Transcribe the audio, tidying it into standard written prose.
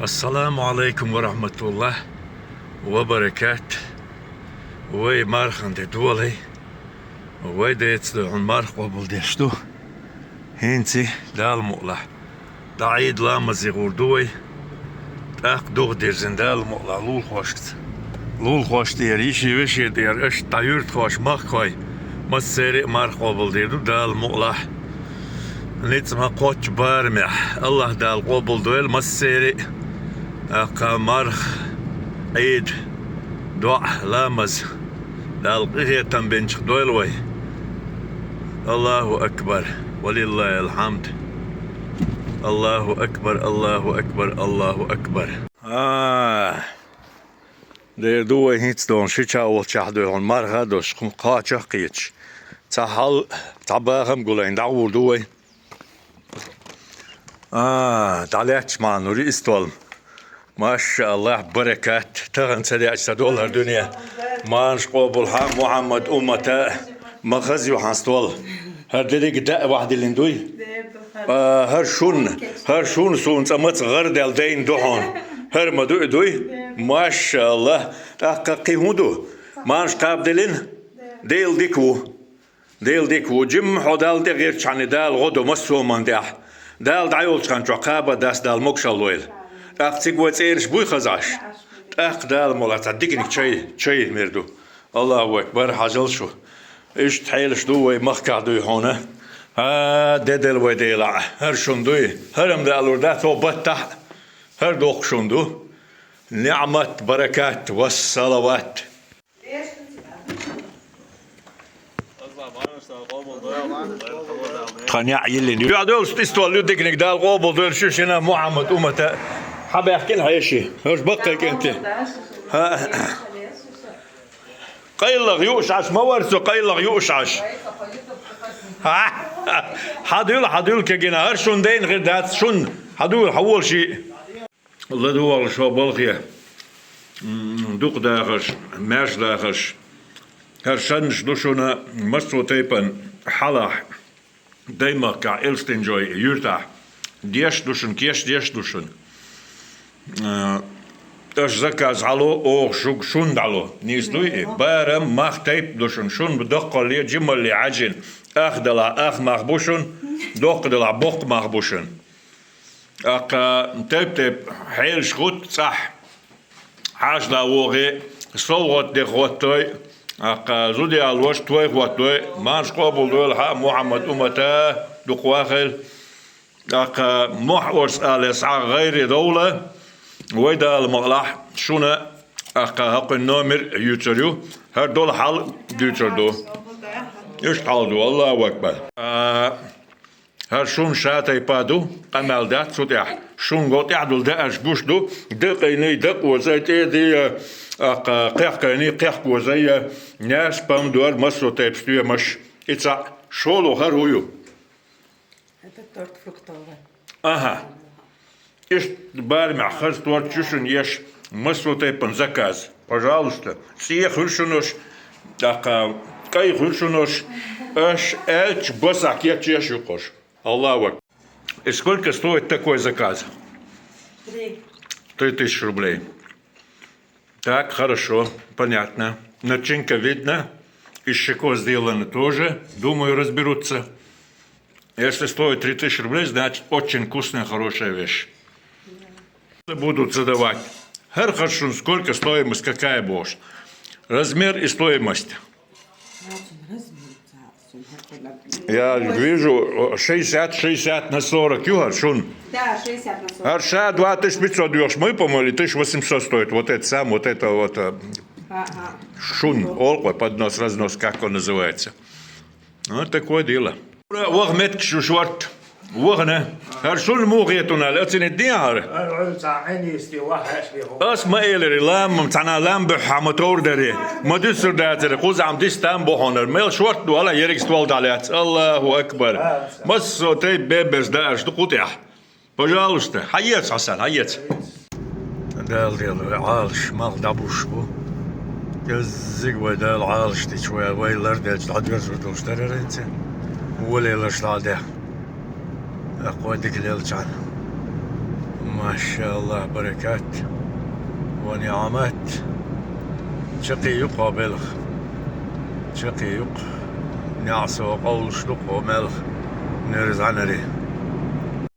السلام عليكم ورحمة الله وبركاته. وي مارخن دي دولي وي ديت عن مارخ قبل ديشتو هينتي دال مقلع دعيد لامزي غردوي تاق دوغ دير زندال مقلع لول خوشت يريشي وشي دير اش تايرت خوش مخ خوي مسيري مارخ قبل ديردو دال مقلع نيتما قوش بارمح الله دال قبل دويل مسيري اقا مارخ عيد دعاء لامز دال قهية تنبنش دويلوي. الله أكبر ولله الحمد. الله أكبر الله أكبر الله أكبر. دير دوي هيتس دون شيتشا أول شهدو هون مرغا دوش خم قاچا قيتش تحل تعباهم قولين دعور دوي تعليتش مع نوري استول ما شاء الله بركات تغن سريع $100 دنيا ما نشقوبل حق محمد أمته مخزي وحنستول هردليك داء واحد اللي ندوي هرشون سون سمت غرد الدين دوحون هر مدو دوي ما شاء الله تحققي هدو ما نشقاب دلين ديل ديكو جم حدال دي غير شعني دال غدو مسو من داح دال دعيول شان عقابة داس دال مكشلويل أختك وتسيرش بوي خزاش دال مولا تعديكني شيء مردو. الله أكبر حجل شو إيش تحيلش دوي مخكع دوي هنا ديدل وديلا هر شندوي هرم دالور داتو بطح هر دوخ شندو نعمة بركات والصلوات. قناع يلي يعدول استوى لوديكنك دال قوبل دول شو شنا محمد أمته حابب احكي لها شيء ايش بقيك انت قيلغ يوشعش ما ورثوا قيلغ يوشعش حدول كجنا هرشون دين غير دات شون حدول حول شيء الله دوال شو بالخيا دوق داخش ماش داخش هرشنش دوشونا مسو تيبن حلح دايما كا إلستنجوي يرتاح ديش دوشن كيش ديش دوشن اش زكاز علو او شون دالو نيزدوي بارم ماخ تيب دوشن شون بدق لي جمل لي عجن اخدلا اخ مخبوشن دوق دلا بوق مخبوشن اق تيب حيل شغوت صح حاج لا وغي صوت دي غوتوي اق زودي الوش توي غوتوي ماش قبول دول محمد امته دقواخل اق محورس الاسعار غير دوله ويدا المغلح شونا اقا هق النومر يوتريو هر دول حال ديوتردو ايش حالدو الله اكبر هر شون شاتي بادو قمال دات سوتيح شون قوت يعدل دا اشبوش دو دقيني دق وزي تيدي اقا قيحكيني قيحك وزي ناس بام دوار مصر تيبستوية مش اتسع شولو هر هويو هذا تورت فروكتوغا Ишь бармя хастуар чушун еш мыслотай пан заказ. Пожалуйста. Сие хуршунош, така кай хуршунош, аш эльч босак я чешукош. Аллаху. И сколько стоит такой заказ? 3000 рублей. Так, хорошо, понятно. Начинка видно. Из щеко сделано тоже. Думаю, разберутся. Если стоит 3000 рублей, значит очень вкусная, хорошая вещь. Будут задавать. Хорошо, сколько стоимость, какая бошь? Размер и стоимость. Я вижу 60 на 40 юар, шун. Да, 60 на 40. Арша 2500 даешь, мы, по-моему, 1800 стоит. Вот это сам, вот это вот шун, олква, поднос, разнос, как он называется. Вот такое дело. Вахмет кшушварт. وغنى هرشون موغيتنا لأتن الديار اسمع إلري لام متعنا لام بحمتور دري مدسر داتري قوز عم ديستان بوهنر ميل شورت ولا يريك ستوال داليات الله أكبر مسو تيب بيبرز داش دقوتيح بجالوشته حيات حسن حيات دال عالش مال دابوش بو جزيق ودال عالش دي شوية ويلر ديش دعجرز ودوش دررينتي وليلش دال ده أقوى ديك الليل كان ما شاء الله بركات ونعمات شقي يقابل شقي يق نعس وقول شلق وملخ نرز عنري